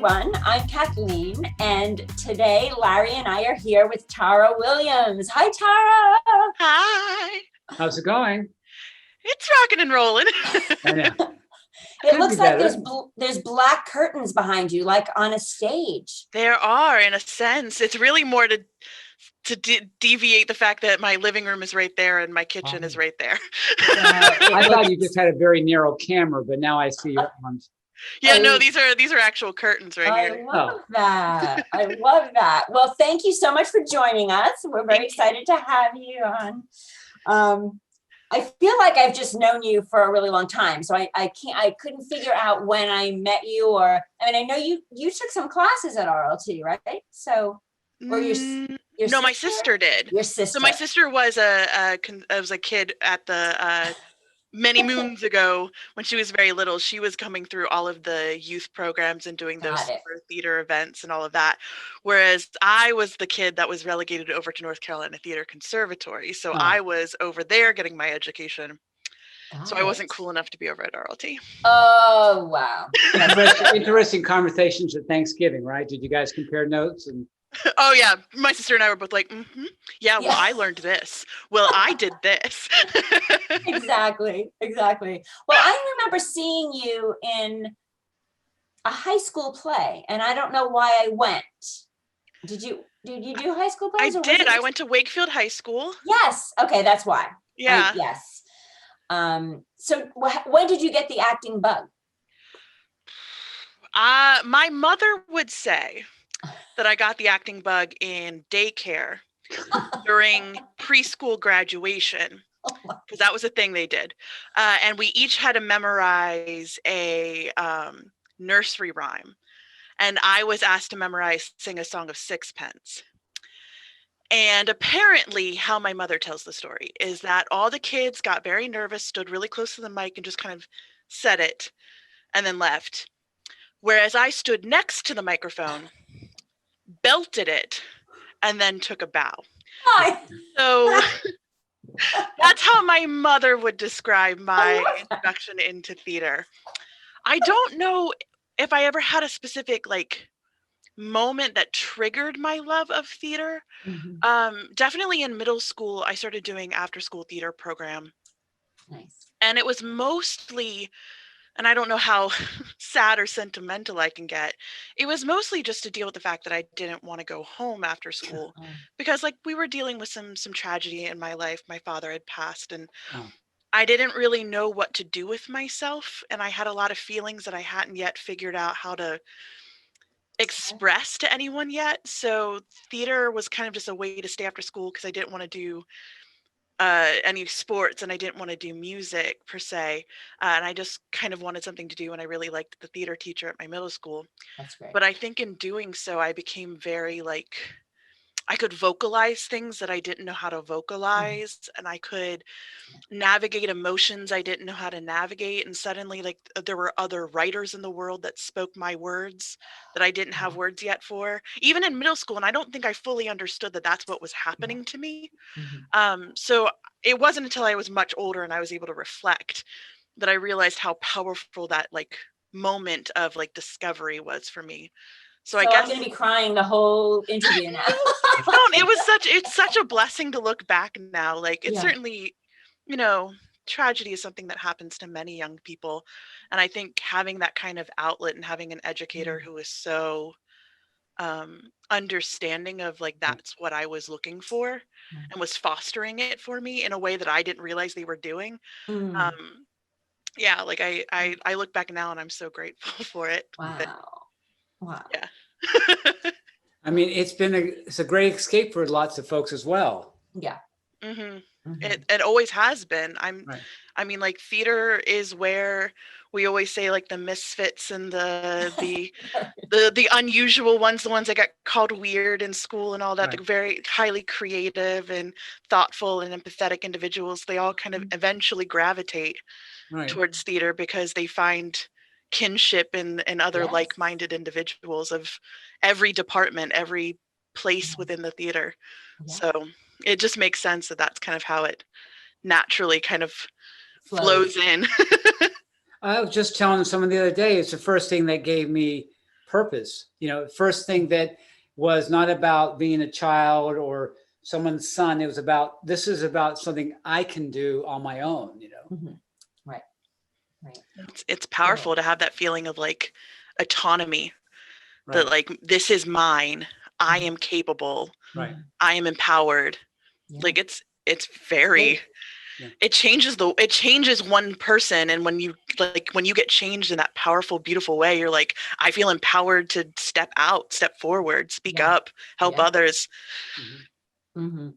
everyone. I'm Kathleen, and today Larry and I are here with Tara Williams. Hi, Tara. Hi. How's it going? It's rocking and rolling. I know. It Could looks be like better. there's black curtains behind you, like on a stage. There are, in a sense. It's really more to deviate the fact that my living room is right there and my kitchen is right there. I thought you just had a very narrow camera, but now I see your arms. Yeah, no, these are actual curtains right here. I love that. I love that. Well, thank you so much for joining us. We're very excited to have you on. I feel like I've just known you for a really long time, so I couldn't figure out when I met you, or I know you took some classes at RLT, right? So, or no, my sister did. Your sister. So my sister was a kid at the many moons ago when she was very little. She was coming through all of the youth programs and doing those super theater events and all of that. Whereas I was the kid that was relegated over to North Carolina Theater Conservatory. So I was over there getting my education. So I wasn't cool enough to be over at RLT. Oh, wow. Interesting conversations at Thanksgiving, right? Did you guys compare notes? Oh yeah, my sister and I were both like, yeah, well, I learned this. Well, I did this. Exactly. Well, I remember seeing you in a high school play, and I don't know why I went. Did you do high school plays? I did. I went to Wakefield High School. Yes. Okay, that's why. Yeah. Yes. So when did you get the acting bug? My mother would say that I got the acting bug in daycare during preschool graduation, because that was a thing they did. And we each had to memorize a nursery rhyme. And I was asked to sing a song of Sixpence. And apparently how my mother tells the story is that all the kids got very nervous, stood really close to the mic and just kind of said it and then left. Whereas I stood next to the microphone, belted it, and then took a bow. Hi. So that's how my mother would describe my introduction into theater. I don't know if I ever had a specific moment that triggered my love of theater. Definitely in middle school, I started doing after-school theater program. Nice. And it was mostly, and I don't know how sad or sentimental I can get, it was mostly just to deal with the fact that I didn't want to go home after school because we were dealing with some tragedy in my life. My father had passed, and I didn't really know what to do with myself. And I had a lot of feelings that I hadn't yet figured out how to express to anyone yet. So theater was kind of just a way to stay after school because I didn't want to do any sports, and I didn't want to do music per se, and I just kind of wanted something to do, and I really liked the theater teacher at my middle school. That's great. But I think in doing so, I became very I could vocalize things that I didn't know how to vocalize, and I could navigate emotions I didn't know how to navigate, and suddenly there were other writers in the world that spoke my words that I didn't have words yet for, even in middle school, and I don't think I fully understood that that's what was happening to me. So it wasn't until I was much older and I was able to reflect that I realized how powerful that moment of discovery was for me. So I guess I'm going to be crying the whole interview now. It's such a blessing to look back now. It's certainly, tragedy is something that happens to many young people. And I think having that kind of outlet and having an educator who is so understanding of that's what I was looking for and was fostering it for me in a way that I didn't realize they were doing. Yeah, I look back now and I'm so grateful for it. Wow. Yeah. I mean, it's a great escape for lots of folks as well. Yeah. It always has been. I mean, theater is where we always say the misfits and the unusual ones, the ones that got called weird in school and all that, the very highly creative and thoughtful and empathetic individuals, they all kind of eventually gravitate towards theater because they find kinship in other like-minded individuals of every department, every place within the theater. So it just makes sense that that's kind of how it naturally kind of flows in. I was just telling someone the other day, it's the first thing that gave me purpose. First thing that was not about being a child or someone's son. It was this is about something I can do on my own, Mhm. Right. Right. It's powerful to have that feeling of like autonomy, Right. that like, this is mine. I am capable. Right. I am empowered. Yeah. Like it's very, Yeah. it changes one person. And when you get changed in that powerful, beautiful way, you're like, I feel empowered to step out, step forward, speak Yeah. up, help Yeah. others. Mhm.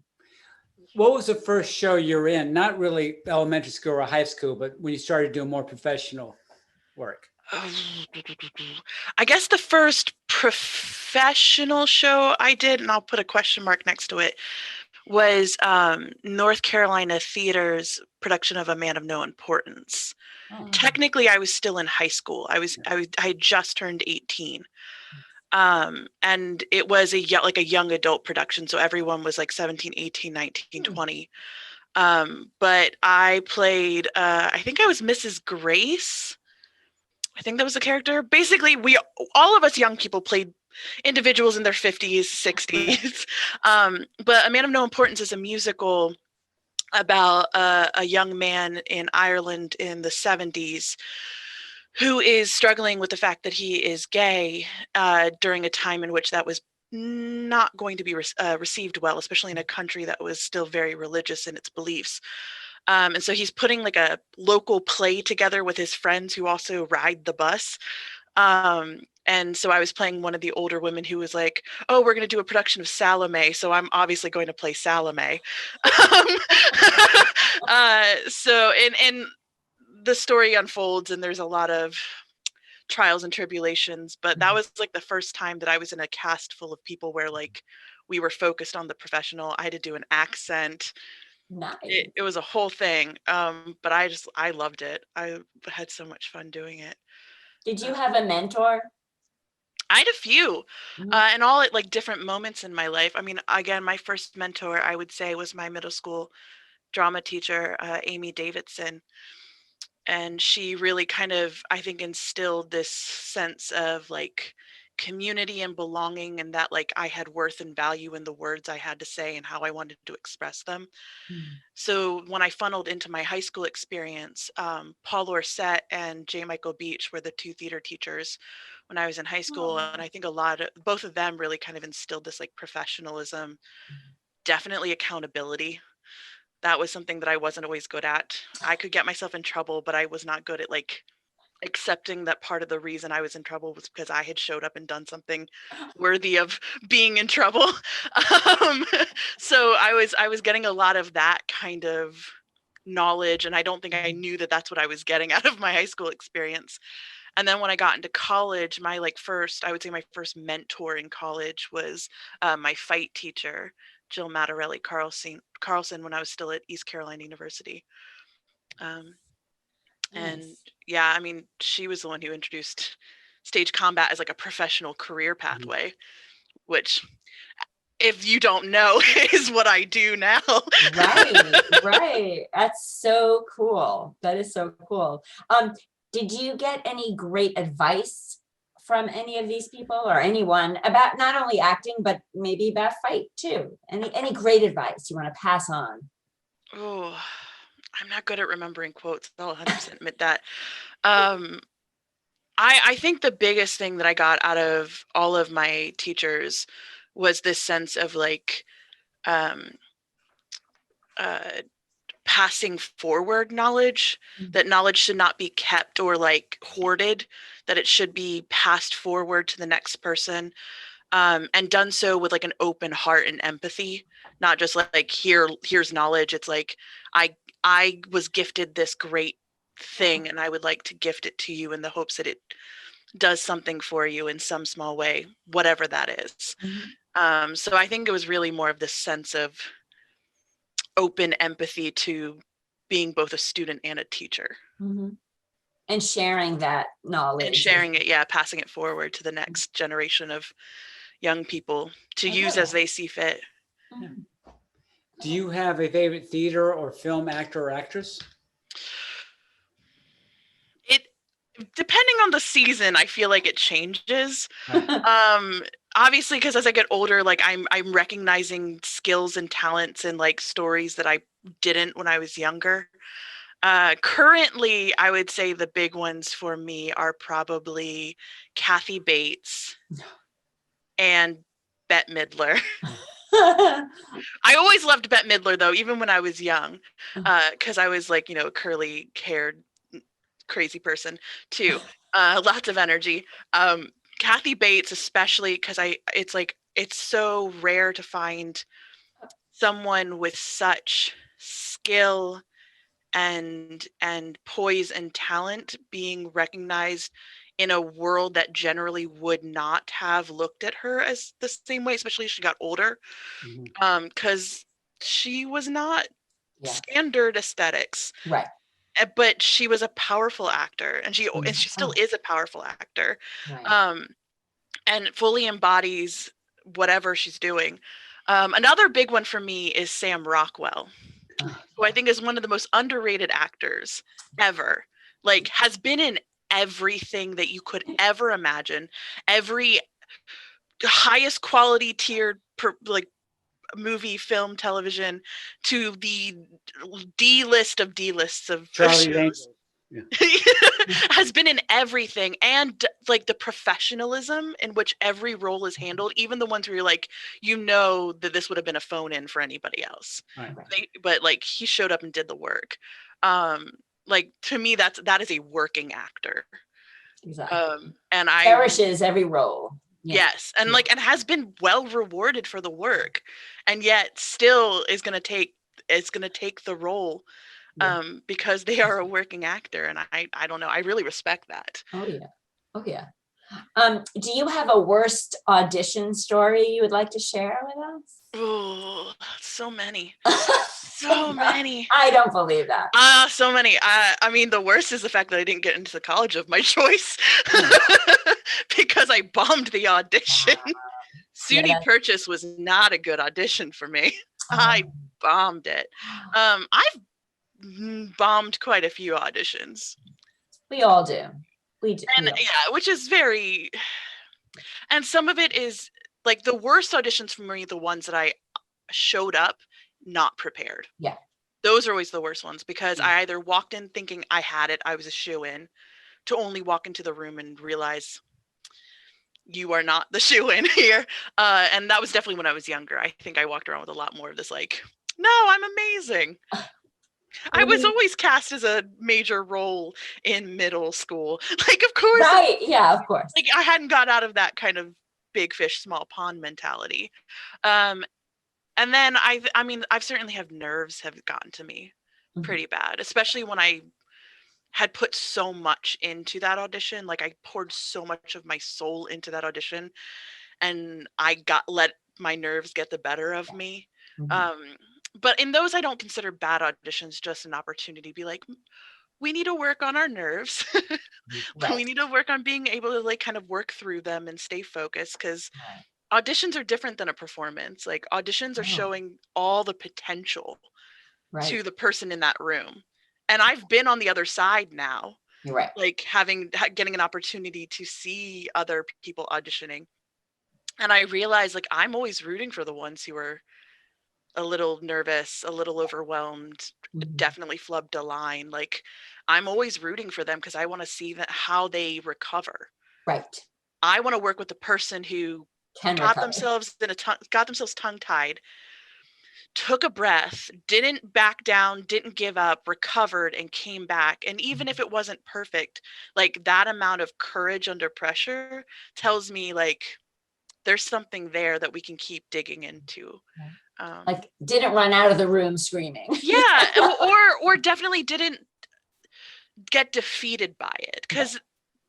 What was the first show you're in? Not really elementary school or high school, but when you started doing more professional work. I guess the first professional show I did, and I'll put a question mark next to it, was North Carolina Theater's production of A Man of No Importance. Oh. Technically, I was still in high school. I had just turned 18. And it was a young adult production. So everyone was like 17, 18, 19, 20. But I played, I think I was Mrs. Grace. I think that was the character. Basically, all of us young people played individuals in their 50s, 60s. But A Man of No Importance is a musical about a young man in Ireland in the 70s who is struggling with the fact that he is gay during a time in which that was not going to be received well, especially in a country that was still very religious in its beliefs. And so he's putting like a local play together with his friends who also ride the bus. And so I was playing one of the older women who was like, oh, we're going to do a production of Salome. So I'm obviously going to play Salome. And the story unfolds and there's a lot of trials and tribulations, but that was like the first time that I was in a cast full of people where like we were focused on the professional. I had to do an accent. Nice. It was a whole thing. But I loved it. I had so much fun doing it. Did you have a mentor? I had a few, Mhm. and all at like different moments in my life. I mean, again, my first mentor, I would say, was my middle school drama teacher, Amy Davidson. And she really kind of, I think, instilled this sense of like community and belonging, and that like I had worth and value in the words I had to say and how I wanted to express them. Mhm. So when I funneled into my high school experience, Paul Orsett and J. Michael Beach were the two theater teachers when I was in high school. Oh. And I think both of them really kind of instilled this like professionalism, definitely accountability. That was something that I wasn't always good at. I could get myself in trouble, but I was not good at like accepting that part of the reason I was in trouble was because I had showed up and done something worthy of being in trouble. So I was getting a lot of that kind of knowledge, and I don't think I knew that that's what I was getting out of my high school experience. And then when I got into college, I would say my first mentor in college was my fight teacher, Jill Mattarelli Carlson, when I was still at East Carolina University. And Nice. yeah, I mean, she was the one who introduced stage combat as like a professional career pathway, which, if you don't know, is what I do now. Right, right. That's so cool. That is so cool. Did you get any great advice from any of these people or anyone about not only acting, but maybe about fight too? Any great advice you want to pass on? Oh, I'm not good at remembering quotes. I'll 100% admit that. Um, I think the biggest thing that I got out of all of my teachers was this sense of like um, uh, passing forward knowledge, that knowledge should not be kept or like hoarded, that it should be passed forward to the next person, and done so with like an open heart and empathy, not just like here's knowledge. It's like I was gifted this great thing and I would like to gift it to you in the hopes that it does something for you in some small way, whatever that is. So I think it was really more of this sense of open empathy to being both a student and a teacher. Mhm. And sharing that knowledge. And sharing it, yeah, passing it forward to the next generation of young people to I use love as that. they see fit. Mhm. Do you have a favorite theater or film actor or actress? It, depending on the season, I feel like it changes. Right. Obviously, because as I get older, like I'm recognizing skills and talents and like stories that I didn't when I was younger. Currently, I would say the big ones for me are probably Kathy Bates and Bette Midler. I always loved Bette Midler though, even when I was young, because I was like, curly haired, crazy person too. Lots of energy. Kathy Bates, especially because it's like it's so rare to find someone with such skill and poise and talent being recognized in a world that generally would not have looked at her as the same way, especially as she got older, Mhm. because she was not Yeah, standard aesthetics, right. but she was a powerful actor, and she still Oh, is a powerful actor, right. um, and fully embodies whatever she's doing. Another big one for me is Sam Rockwell, Oh, who I think is one of the most underrated actors ever. Like, has been in everything that you could ever imagine, every highest quality tiered like movie, film, television, to the D list of D lists of Charlie's shows. Angels. Yeah. Has been in everything, and like the professionalism in which every role is handled, even the ones where you're like, that this would have been a phone in for anybody else. Right. But like he showed up and did the work. Like to me, that is a working actor. Exactly. And I Cherishes every role. Yeah. Yes, and like and has been well rewarded for the work, and yet still is going to take the role because they are a working actor, and I don't know, I really respect that. Oh yeah. Oh yeah. Do you have a worst audition story you would like to share with Oh, so many. us? So many. I don't believe that. So many. I mean, the worst is the fact that I didn't get into the college of my choice because I bombed the audition. SUNY Yeah. Purchase was not a good audition for me. I bombed it. I've bombed quite a few auditions. We all do. We do. And yeah, which is very, and some of it is like the worst auditions for me, the ones that I showed up not prepared. Yeah. Those are always the worst ones because I either walked in thinking I had it, I was a shoe-in, to only walk into the room and realize you are not the shoe-in here. And that was definitely when I was younger. I think I walked around with a lot more of this like, no, I'm amazing. I was always cast as a major role in middle school. Like, of course. Right. Yeah, of course. Like, I hadn't got out of that kind of big fish, small pond mentality. And then I mean, I've certainly have nerves have gotten to me pretty bad, especially when I had put so much into that audition. Like I poured so much of my soul into that audition, and I let my nerves get the better of me. But in those, I don't consider bad auditions, just an opportunity to be like, we need to work on our nerves. Right. We need to work on being able to like kind of work through them and stay focused, because auditions are different than a performance. Like auditions are showing all the potential to the person in that room. And I've been on the other side now. You're right. Like getting an opportunity to see other people auditioning. And I realized like I'm always rooting for the ones who are a little nervous, a little overwhelmed, definitely flubbed a line. Like I'm always rooting for them because I want to see how they recover. Right. I want to work with the person who got themselves tongue-tied, took a breath, didn't back down, didn't give up, recovered, and came back. And even if it wasn't perfect, like that amount of courage under pressure tells me like there's something there that we can keep digging into. Like didn't run out of the room screaming. Yeah, or definitely didn't get defeated by it, because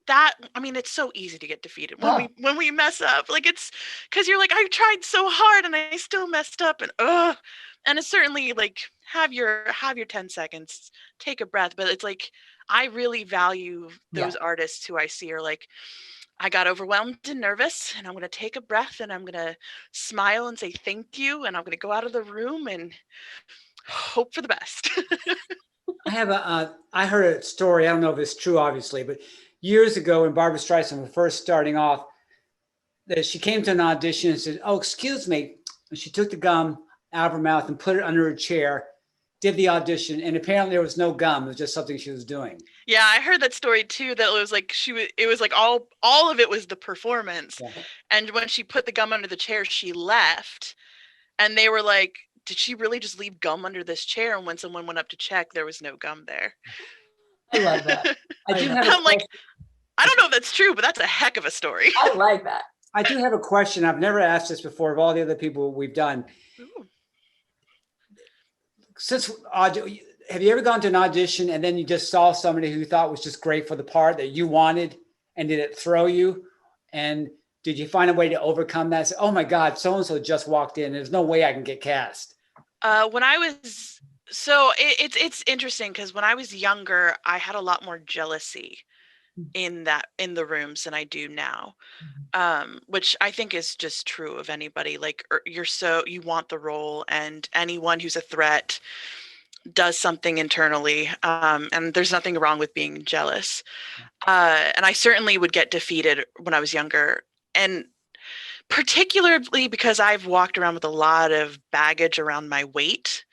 that, I mean, it's so easy to get defeated when we mess up. Like it's because you're like, I tried so hard and I still messed up, and it's certainly like have your 10 seconds, take a breath. But it's like I really value those artists who I see are like, I got overwhelmed and nervous, and I'm going to take a breath, and I'm going to smile and say thank you, and I'm going to go out of the room and hope for the best. I heard a story. I don't know if it's true, obviously, but years ago when Barbara Streisand was first starting off, that she came to an audition and said, "Oh, excuse me." And she took the gum out of her mouth and put it under her chair, did the audition, and apparently there was no gum. It was just something she was doing. Yeah, I heard that story too. That it was like it was like all of it was the performance. Yeah. And when she put the gum under the chair, she left. And they were like, did she really just leave gum under this chair? And when someone went up to check, there was no gum there. I love that. I do have a I'm like, question. I don't know if that's true, but that's a heck of a story. I like that. I do have a question. I've never asked this before of all the other people we've done. Ooh. Have you ever gone to an audition and then you just saw somebody who you thought was just great for the part that you wanted, and did it throw you? And did you find a way to overcome that? Say, oh my God, so-and-so just walked in. There's no way I can get cast. It's interesting because when I was younger, I had a lot more jealousy in the rooms than I do now. Which I think is just true of anybody. Like you want the role, and anyone who's a threat does something internally. And there's nothing wrong with being jealous. And I certainly would get defeated when I was younger. And particularly because I've walked around with a lot of baggage around my weight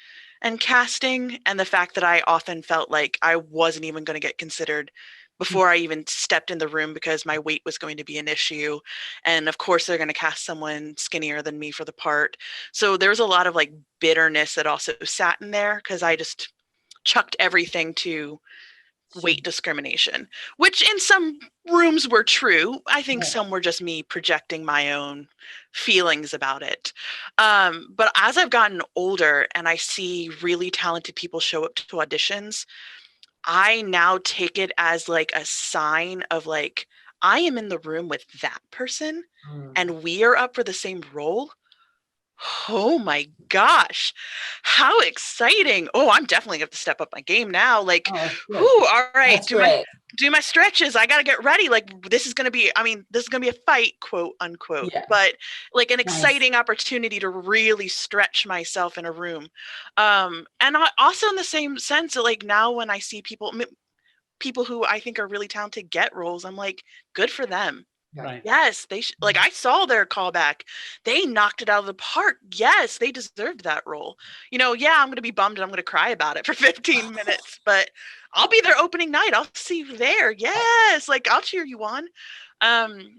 and casting, and the fact that I often felt like I wasn't even going to get considered before I even stepped in the room because my weight was going to be an issue. And of course, they're going to cast someone skinnier than me for the part. So there was a lot of like bitterness that also sat in there because I just chucked everything to weight discrimination, which in some rooms were true. I think some were just me projecting my own feelings about it. But as I've gotten older and I see really talented people show up to auditions, I now take it as like a sign of like, I am in the room with that person and we are up for the same role. Oh my gosh, how exciting. Oh, I'm definitely going to step up my game now. Like, all right, do my stretches. I got to get ready. Like, this is going to be a fight, quote unquote, but like an exciting opportunity to really stretch myself in a room. And also in the same sense that like now when I see people who I think are really talented get roles, I'm like, good for them. Right. Yes, they like I saw their callback. They knocked it out of the park. Yes, they deserved that role. I'm going to be bummed and I'm going to cry about it for 15 minutes, but I'll be there opening night. I'll see you there. Yes, like I'll cheer you on. I'm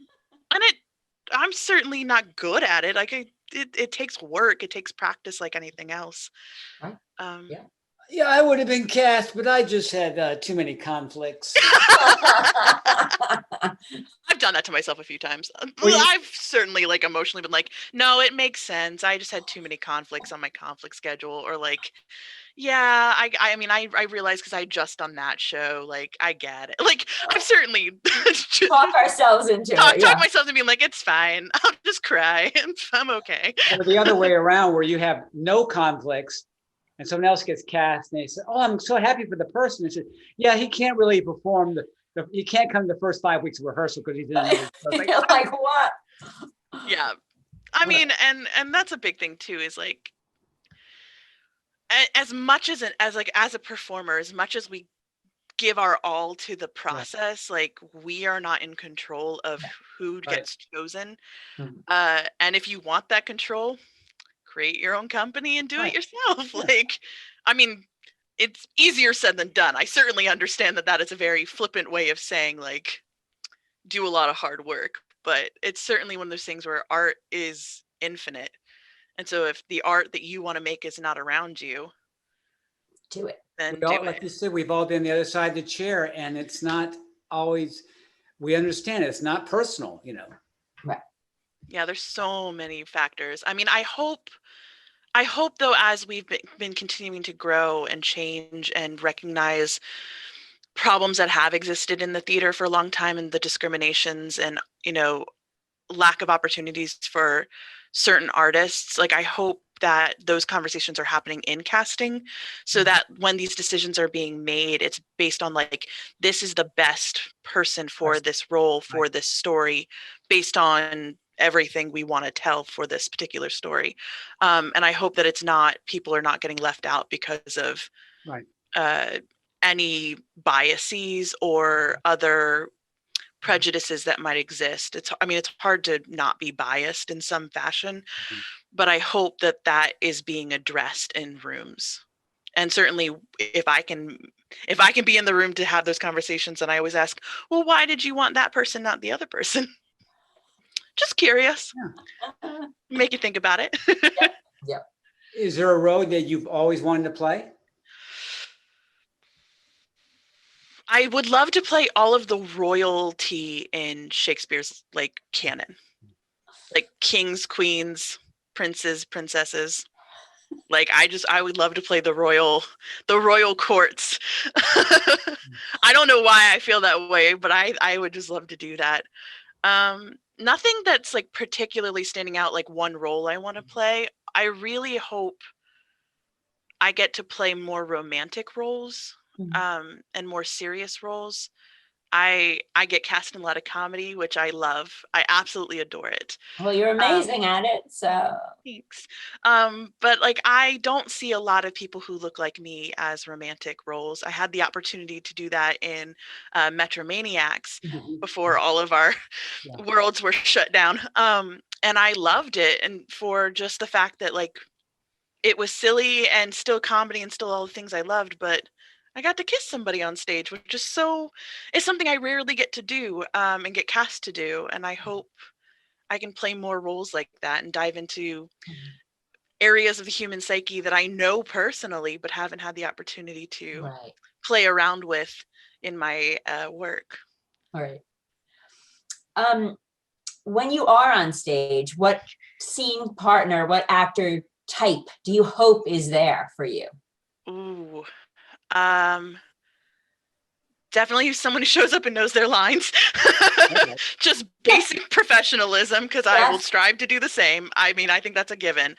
certainly not good at it. Like it takes work. It takes practice like anything else. Yeah, I would have been cast, but I just had too many conflicts. I've done that to myself a few times. I've certainly like emotionally been like, no, it makes sense. I just had too many conflicts on my conflict schedule, or like, yeah, I realized because I just on that show, like I get it. Like I've certainly talk ourselves into talk myself into being like, it's fine. I'll just cry. I'm okay. Or the other way around, where you have no conflicts and someone else gets cast and they say, oh, I'm so happy for the person. They said, yeah, he can't really perform he can't come the first 5 weeks of rehearsal because he didn't know. Like what? Yeah. I mean, and that's a big thing too, is like, as much as a performer, as much as we give our all to the process, like we are not in control of who gets chosen. And if you want that control, create your own company and do it yourself. Like, I mean, it's easier said than done. I certainly understand that is a very flippant way of saying like, do a lot of hard work, but it's certainly one of those things where art is infinite. And so if the art that you want to make is not around you, do it. Then like you said, we've all been on the other side of the chair, and it's not always, we understand it's not personal, Right. Yeah, there's so many factors. I mean, I hope though, as we've been continuing to grow and change and recognize problems that have existed in the theater for a long time, and the discriminations and, lack of opportunities for certain artists, like I hope that those conversations are happening in casting, so that when these decisions are being made, it's based on like, this is the best person for this role, for this story, based on everything we want to tell for this particular story. And I hope that people are not getting left out because of any biases or other prejudices that might exist. I mean, it's hard to not be biased in some fashion, but I hope that that is being addressed in rooms. And certainly if I can be in the room to have those conversations, and I always ask, well, why did you want that person, not the other person? Just curious. Make you think about it. Yep. Is there a role that you've always wanted to play? I would love to play all of the royalty in Shakespeare's like canon, like kings, queens, princes, princesses. Like I would love to play the royal courts. I don't know why I feel that way, but I would just love to do that. Nothing that's like particularly standing out, like one role I want to play. I really hope I get to play more romantic roles, and more serious roles. I get cast in a lot of comedy, which I love. I absolutely adore it. Well, you're amazing at it. So Thanks. But like I don't see a lot of people who look like me as romantic roles. I had the opportunity to do that in Metromaniacs before all of our worlds were shut down. And I loved it. And for just the fact that like it was silly and still comedy and still all the things I loved, but I got to kiss somebody on stage, which is it's something I rarely get to do, and get cast to do. And I hope I can play more roles like that and dive into areas of the human psyche that I know personally, but haven't had the opportunity to play around with in my work. All right. When you are on stage, what scene partner, what actor type do you hope is there for you? Ooh. Definitely someone who shows up and knows their lines. Just basic professionalism, because I will strive to do the same. I mean, I think that's a given.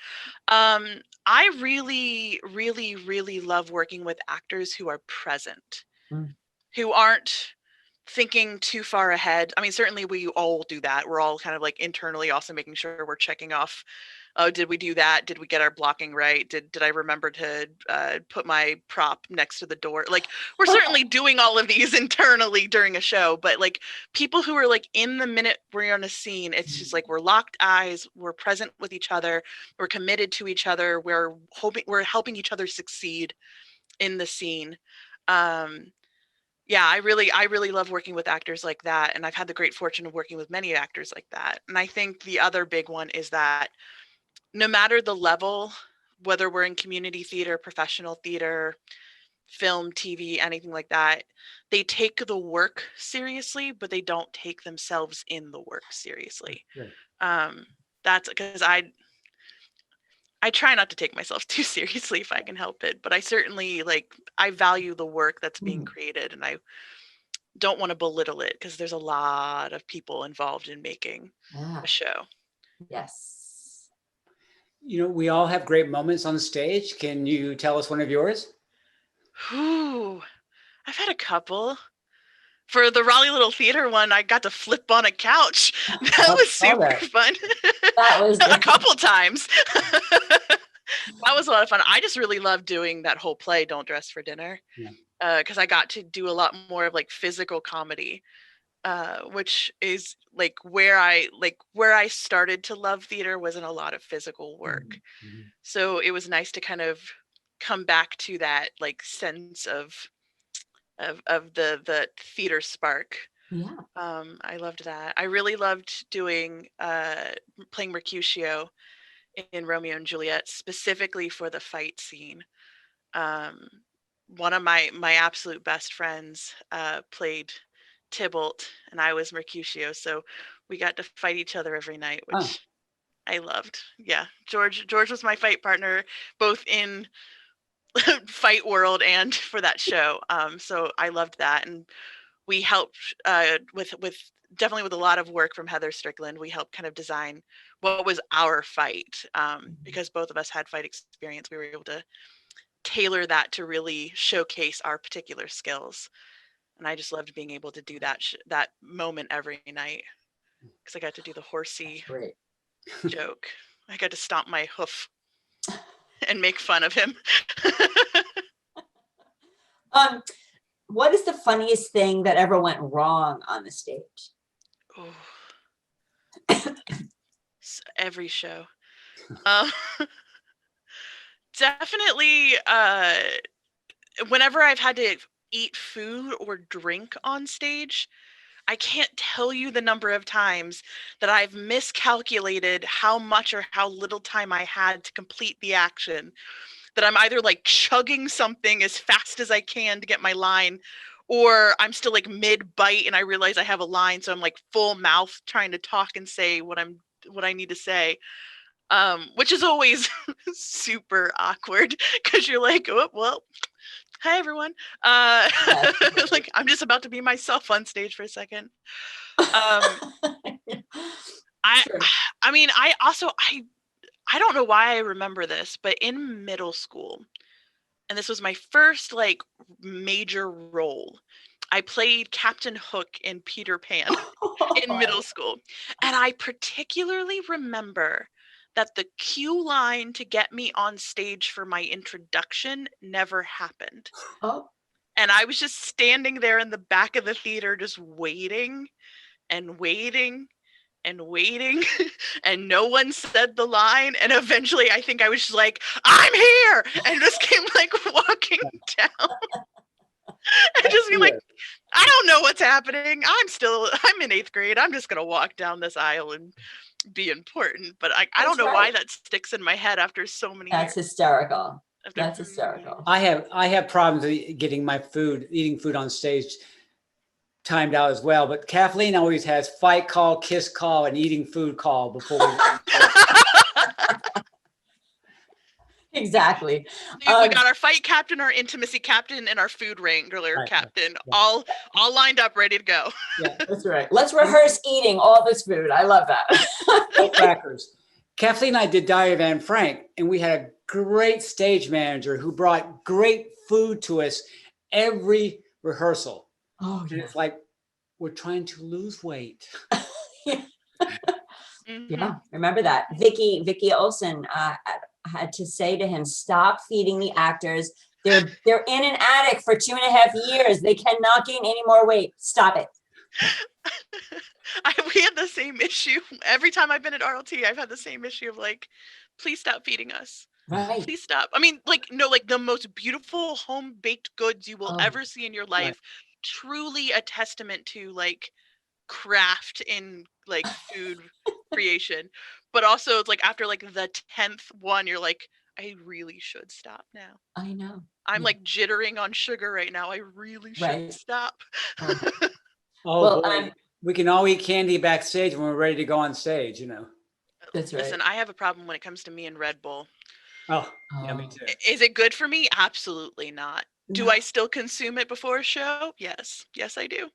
I really, really, really love working with actors who are present, who aren't thinking too far ahead. I mean, certainly we all do that. We're all kind of like internally also making sure we're checking off, oh, did we do that? Did we get our blocking right? Did I remember to put my prop next to the door? Like, we're certainly doing all of these internally during a show, but like people who are like in the minute we're on a scene, it's just like we're locked eyes, we're present with each other, we're committed to each other, we're helping each other succeed in the scene. Yeah, I really love working with actors like that, and I've had the great fortune of working with many actors like that. And I think the other big one is that no matter the level, whether we're in community theater, professional theater, film, TV, anything like that, they take the work seriously, but they don't take themselves in the work seriously. That's because I try not to take myself too seriously if I can help it, but I certainly I value the work that's being created, and I don't want to belittle it because there's a lot of people involved in making a show. Yes. You know, we all have great moments on stage. Can you tell us one of yours? Ooh, I've had a couple. For the Raleigh Little Theater one, I got to flip on a couch. That was super fun. That was a couple times. That was a lot of fun. I just really loved doing that whole play, Don't Dress for Dinner, because I got to do a lot more of like physical comedy, which is like where I started to love theater was in a lot of physical work. So it was nice to kind of come back to that like sense of the theater spark. I loved that. I really loved doing playing Mercutio in Romeo and Juliet, specifically for the fight scene. One of my absolute best friends played Tybalt and I was Mercutio, so we got to fight each other every night, which I loved. Yeah, George was my fight partner, both in fight world and for that show. So I loved that, and we helped with definitely with a lot of work from Heather Strickland. We helped kind of design what was our fight, because both of us had fight experience. We were able to tailor that to really showcase our particular skills, and I just loved being able to do that moment every night because I got to do the horsey joke. I got to stomp my hoof and make fun of him. What is the funniest thing that ever went wrong on the stage? Oh, every show. Um, definitely, whenever I've had to eat food or drink on stage, I can't tell you the number of times that I've miscalculated how much or how little time I had to complete the action. That I'm either like chugging something as fast as I can to get my line, or I'm still like mid bite and I realize I have a line, so I'm like full mouth trying to talk and say what I need to say. Which is always super awkward because you're like, oh well, hi everyone. Like I'm just about to be myself on stage for a second. Um, I Sure. I mean I don't know why I remember this, but in middle school, and this was my first like major role. I played Captain Hook in Peter Pan in middle school. And I particularly remember that the cue line to get me on stage for my introduction never happened. Oh, And I was just standing there in the back of the theater, just waiting and waiting and waiting, and no one said the line. And eventually, I think I was just like, "I'm here," and just came like walking down, and just being like, "I don't know what's happening. I'm in 8th grade. I'm just gonna walk down this aisle and be important." But I don't That's know why right. that sticks in my head after so many That's years. hysterical. After That's hysterical. I have problems getting eating food on stage timed out as well. But Kathleen always has fight call, kiss call, and eating food call before we. Exactly. We got our fight captain, our intimacy captain, and our food wrangler Right, captain, yeah. all lined up, ready to go. Yeah, That's right. Let's rehearse eating all this food. I love that. crackers. Kathleen and I did Diary of Anne Frank, and we had a great stage manager who brought great food to us every rehearsal. Oh, And it's like, we're trying to lose weight. yeah. Remember that. Vicky Olsen had to say to him, "Stop feeding the actors. They're in an attic for 2.5 years. They cannot gain any more weight. Stop it." We had the same issue. Every time I've been at RLT, I've had the same issue of like, please stop feeding us. Right. Please stop. I mean, like, no, like the most beautiful home baked goods you will Oh, ever see in your life. Right. Truly a testament to like craft in like food creation. But also it's like after like the 10th one, you're like, I really should stop now. I know. I'm Yeah. like jittering on sugar right now. I really should Right. stop. Oh, Well, boy. We can all eat candy backstage when we're ready to go on stage, you know. That's right. Listen, I have a problem when it comes to me and Red Bull. Oh, yeah, me too. Is it good for me? Absolutely not. Do No. I still consume it before a show? Yes. Yes, I do.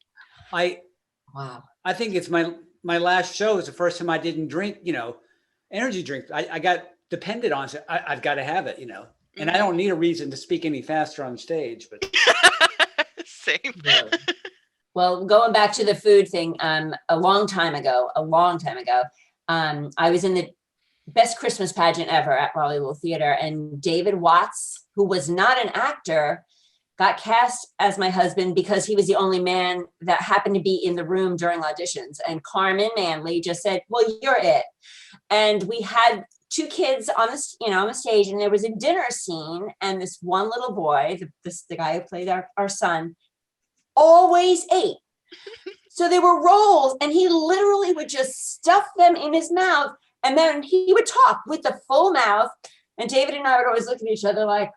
Wow. I think it's my last show is the first time I didn't drink, energy drink. I got dependent on it. I've got to have it, and I don't need a reason to speak any faster on stage, but Same. Really. Well, going back to the food thing, a long time ago, I was in the best Christmas pageant ever at Bollywood Theater, and David Watts, who was not an actor, got cast as my husband because he was the only man that happened to be in the room during auditions. And Carmen Manley just said, "Well, you're it." And we had 2 kids on the stage, and there was a dinner scene, and this one little boy, the guy who played our son, always ate. So there were rolls, and he literally would just stuff them in his mouth, and then he would talk with the full mouth. And David and I would always look at each other like,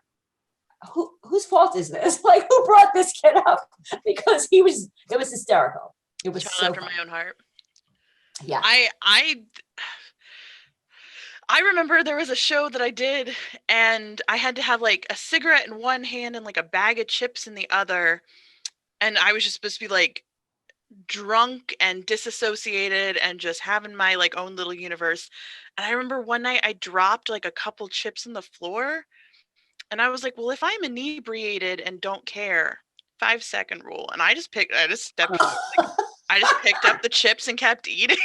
whose fault is this? Like, who brought this kid up? Because it was hysterical. It was Child so after fun. my own heart. Yeah. I remember there was a show that I did, and I had to have like a cigarette in one hand and like a bag of chips in the other. And I was just supposed to be like drunk and disassociated and just having my like own little universe. And I remember one night I dropped like a couple chips on the floor, and I was like, well, if I'm inebriated and don't care, 5-second rule. And I just picked up the chips and kept eating.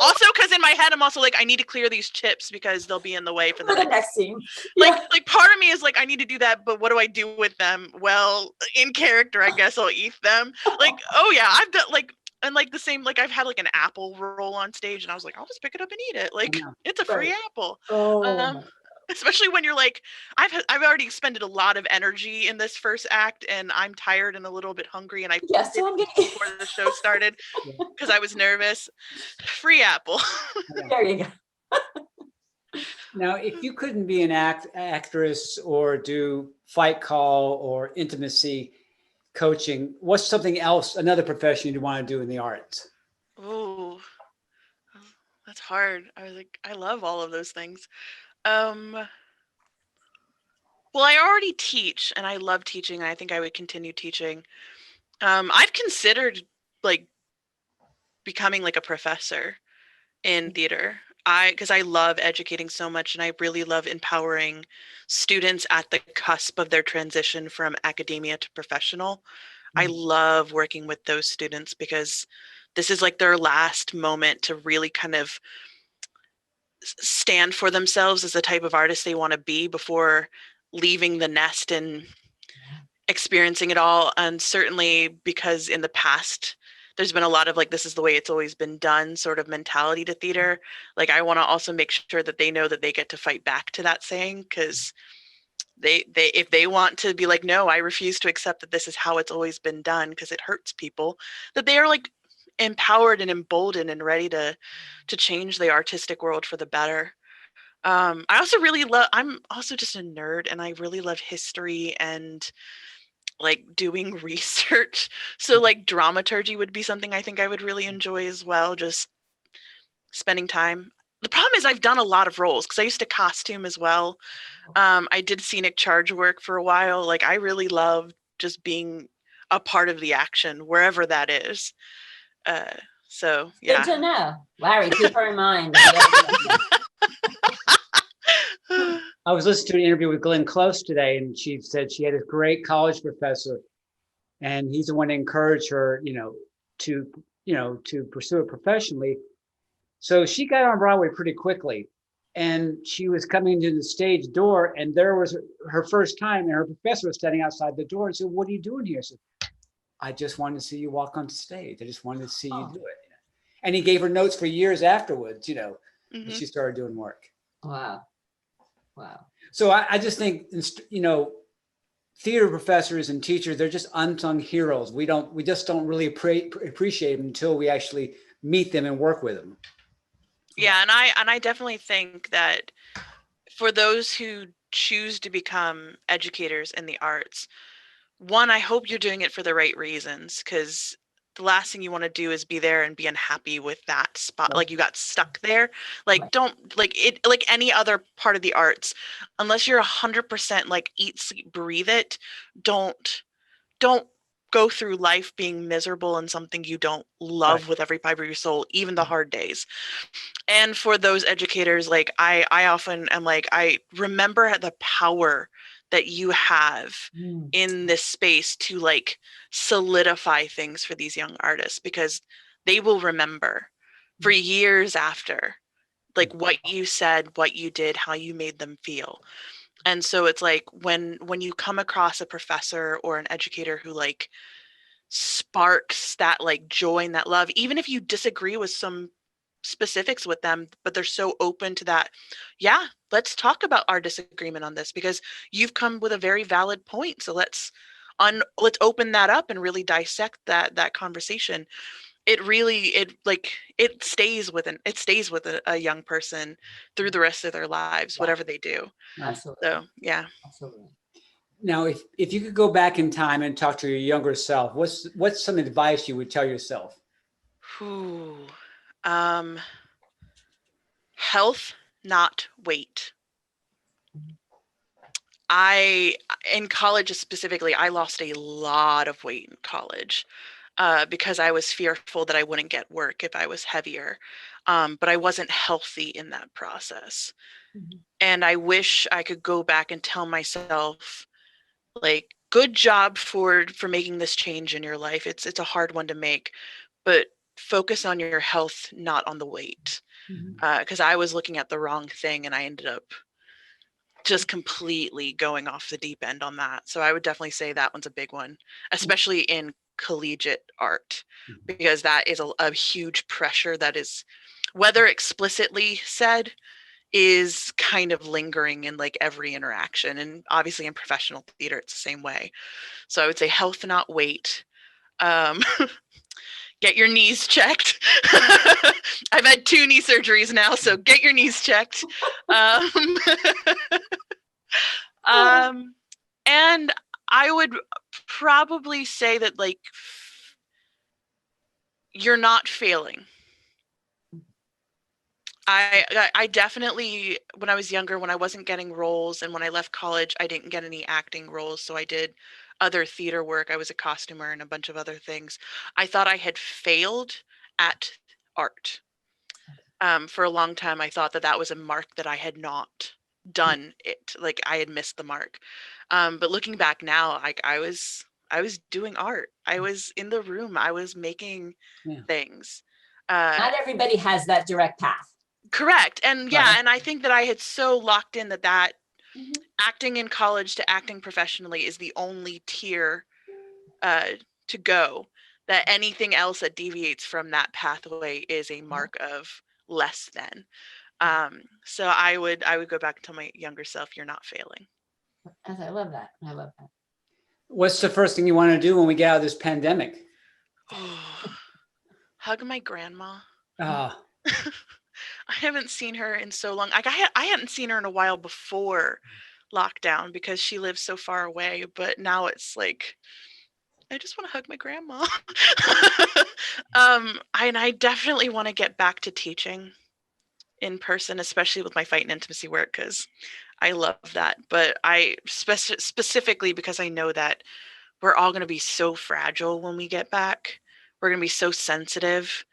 Also, because in my head, I'm also like, I need to clear these chips because they'll be in the way for the next scene. Like part of me is like, I need to do that, but what do I do with them? Well, in character, I guess I'll eat them. Like, oh yeah, I've done like And like the same, like I've had like an apple roll on stage and I was like, I'll just pick it up and eat it. Like know. it's a free Right. apple. Oh, Especially when you're like, I've already expended a lot of energy in this first act and I'm tired and a little bit hungry and I yes, did so I'm eat getting, before the show started Yeah. because I was nervous. Free apple. there you go. Now, if you couldn't be an actress or do fight call or intimacy coaching, what's something else, another profession you'd want to do in the arts? Oh, that's hard. I was like, I love all of those things. Um, well, I already teach and I love teaching. And I think I would continue teaching. I've considered like becoming like a professor in theater. Because I love educating so much and I really love empowering students at the cusp of their transition from academia to professional. I love working with those students because this is like their last moment to really kind of stand for themselves as the type of artist they want to be before leaving the nest and experiencing it all. And certainly because in the past there's been a lot of like this is the way it's always been done sort of mentality to theater. Like I want to also make sure that they know that they get to fight back to that saying, because they if they want to be like, no, I refuse to accept that this is how it's always been done because it hurts people, that they are like empowered and emboldened and ready to change the artistic world for the better. I also really love, I'm also just a nerd and I really love history and like doing research. So like dramaturgy would be something I think I would really enjoy as well, just spending time. The problem is I've done a lot of roles because I used to costume as well. I did scenic charge work for a while. Like I really love just being a part of the action wherever that is. Uh, so Good yeah. to know. Larry, keep her in mind. I was listening to an interview with Glenn Close today, and she said she had a great college professor, and he's the one to encourage her, to pursue it professionally. So she got on Broadway pretty quickly, and she was coming to the stage door, and there was her first time, and her professor was standing outside the door and said, "What are you doing here?" I said, "I just wanted to see you walk on stage. I just wanted to see you do it." And he gave her notes for years afterwards, Mhm. she started doing work. Wow. Wow. So I just think, theater professors and teachers, they're just unsung heroes. We just don't really appreciate them until we actually meet them and work with them. Yeah, and I definitely think that for those who choose to become educators in the arts, one, I hope you're doing it for the right reasons, because the last thing you want to do is be there and be unhappy with that spot. Right. Like you got stuck there. Like Right. don't like it, like any other part of the arts, unless you're 100% like eat, sleep, breathe it, don't go through life being miserable in something you don't love Right. with every fiber of your soul, even the hard days. And for those educators, like I often am like, I remember the power that you have in this space to like solidify things for these young artists, because they will remember for years after like what you said, what you did, how you made them feel. And so it's like when you come across a professor or an educator who like sparks that like joy and that love, even if you disagree with some specifics with them, but they're so open to that, yeah, let's talk about our disagreement on this because you've come with a very valid point, so let's open that up and really dissect that conversation. It really it stays with a young person through the rest of their lives, whatever they do. Absolutely. So yeah. Absolutely. Now, if you could go back in time and talk to your younger self, what's some advice you would tell yourself? Whew. um Health, not weight. In college specifically, I lost a lot of weight in college because I was fearful that I wouldn't get work if I was heavier. But I wasn't healthy in that process. And I wish I could go back and tell myself, like, good job for making this change in your life. It's a hard one to make, but focus on your health, not on the weight. Because I was looking at the wrong thing and I ended up just completely going off the deep end on that. So I would definitely say that one's a big one, especially in collegiate art, because that is a huge pressure that is, whether explicitly said, is kind of lingering in like every interaction. And obviously in professional theater, it's the same way. So I would say health, not weight. Get your knees checked. I've had 2 knee surgeries now, so get your knees checked. And I would probably say that like you're not failing. I definitely, when I was younger, when I wasn't getting roles and when I left college, I didn't get any acting roles. So I did other theater work. I was a costumer and a bunch of other things. I thought I had failed at art. For a long time, I thought that that was a mark that I had not done it. Like I had missed the mark. But looking back now, like I was doing art. I was in the room. I was making things. Not everybody has that direct path. Correct. And yeah, Right. and I think that I had so locked in that acting in college to acting professionally is the only tier to go, that anything else that deviates from that pathway is a mark of less than. So I would go back and tell my younger self, you're not failing. I love that. I love that. What's the first thing you want to do when we get out of this pandemic? Hug my grandma. Ah, I haven't seen her in so long. Like I hadn't seen her in a while before lockdown because she lives so far away. But now it's like, I just want to hug my grandma. And I definitely want to get back to teaching in person, especially with my fight and intimacy work, because I love that. But I specifically because I know that we're all going to be so fragile when we get back. We're going to be so sensitive.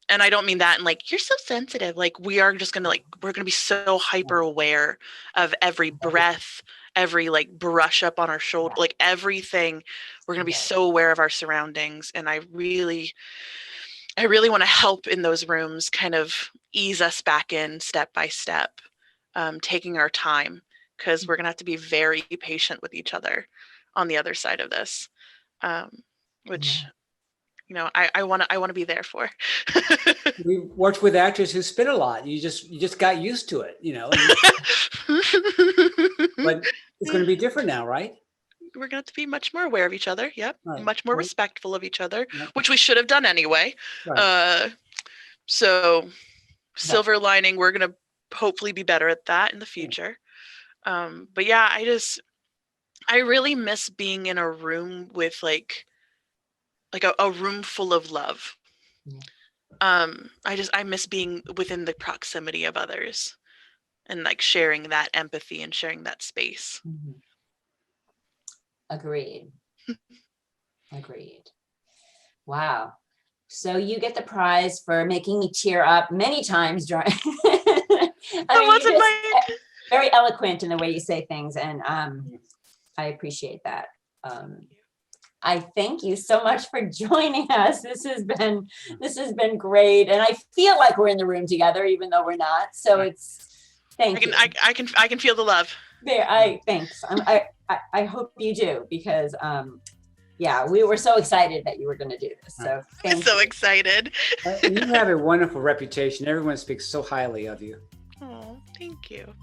And I don't mean that in like, you're so sensitive. Like we are just going to we're going to be so hyper aware of every breath, every like brush up on our shoulder, like everything. We're going to be so aware of our surroundings. And I really want to help in those rooms, kind of ease us back in step by step, taking our time, because we're going to have to be very patient with each other on the other side of this, which, you know, I want to be there for. we worked with actors who spit a lot. You just got used to it, you know. But it's going to be different now, right? We're going to have to be much more aware of each other. Yep. Right. Much more Right. respectful of each other, Yep. which we should have done anyway. Right. So silver lining, we're going to hopefully be better at that in the future. But yeah, I really miss being in a room with like a room full of love. I miss being within the proximity of others and like sharing that empathy and sharing that space. Agreed. Agreed. Wow. So you get the prize for making me tear up many times during. Very eloquent in the way you say things, and I appreciate that. I thank you so much for joining us. This has been great, and I feel like we're in the room together, even though we're not. So it's thank you. I can feel the love. There, thanks. I hope you do, because yeah, we were so excited that you were going to do this. So I'm so excited. You have a wonderful reputation. Everyone speaks so highly of you. Oh, thank you.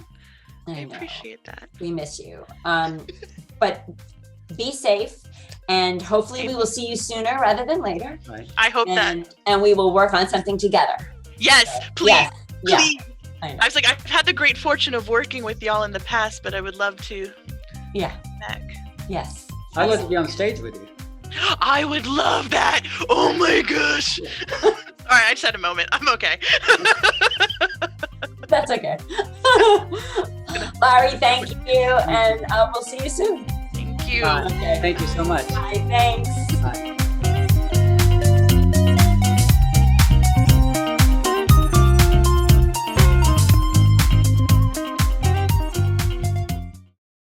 I I appreciate that. We miss you. But be safe, and hopefully we will see you sooner rather than later. Right. I hope that. And we will work on something together. Yes, please. Yes. Yeah. Please. I know. I was like, I've had the great fortune of working with y'all in the past, but I would love to Yeah. back. Yes. I'd love to be on stage with you. I would love that. Oh my gosh. All right, I just had a moment. I'm okay. That's okay. Larry, thank you, and we'll see you soon. Thank you. Bye. Okay. Thank you so much. Bye. Thanks. Bye.